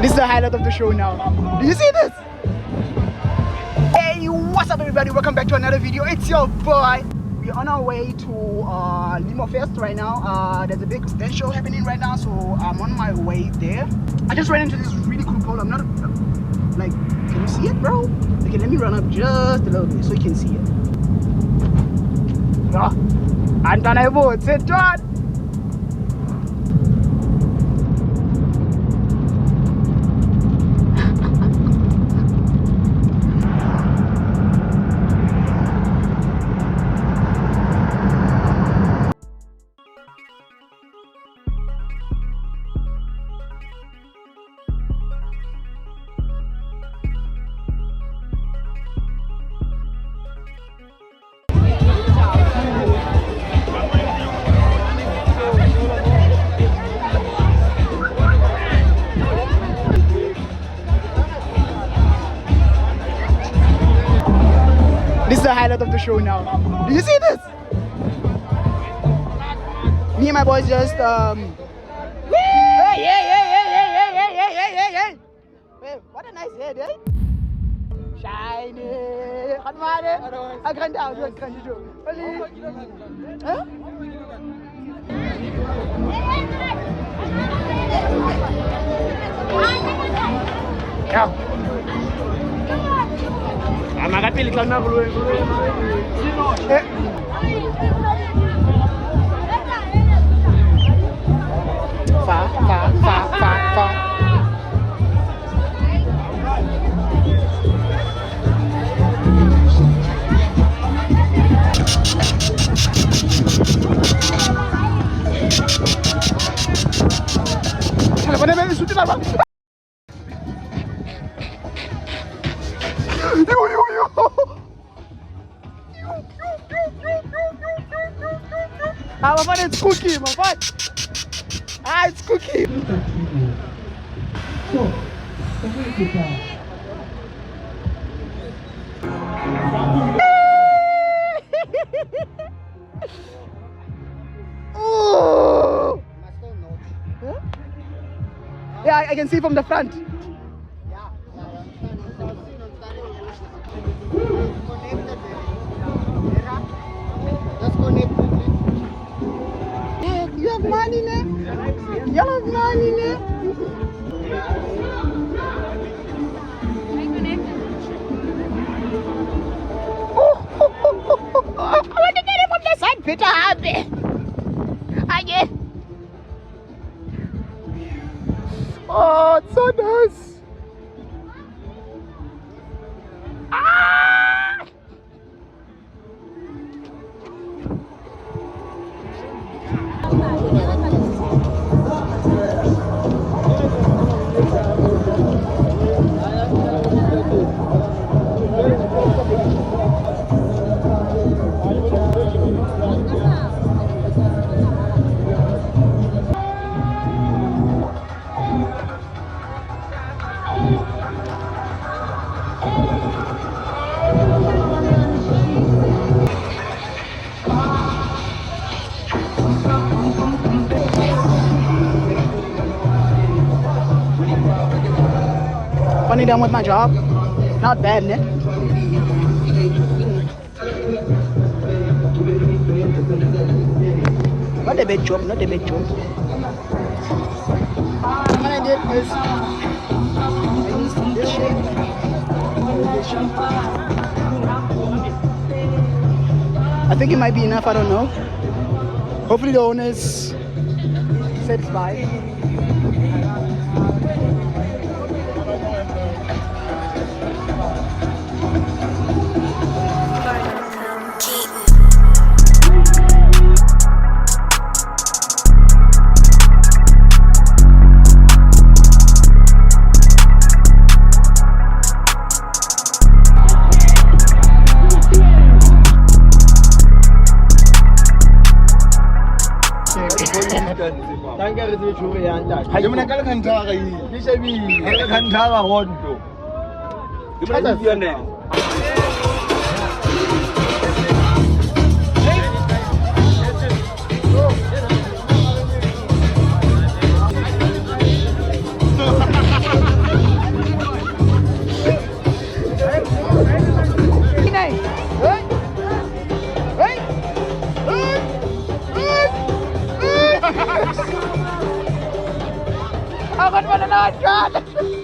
This is the highlight of the show now. Do you see this? Hey, what's up everybody? Welcome back to another video. It's your boy. We're on our way to Lima Fest right now. There's a big event show happening right now, so I'm on my way there. I just ran into this really cool pole. I'm not like, can you see it, bro? Okay, let me run up just a little bit so you can see it. And then I vote, sit John. This is the highlight of the show now. Do you see this? Me and my boys just hey. What a nice head, eh? Shiny. I can't down. Huh? Yeah. I'm not feeling like I'm going far. Ah, my friend, it's Cookie, my friend. Ah, it's Cookie. Oh. Yeah, I can see from the front. You have money now? You have money now? I want to get it from the side, Peter. Again. Oh, it's so nice. Funny done with my job. Not bad, Nick. Not a bad job, not a bad job. I'm gonna get this. I need some this shit. I think it might be enough, I don't know. Hopefully the owner is satisfied. God, oh my God.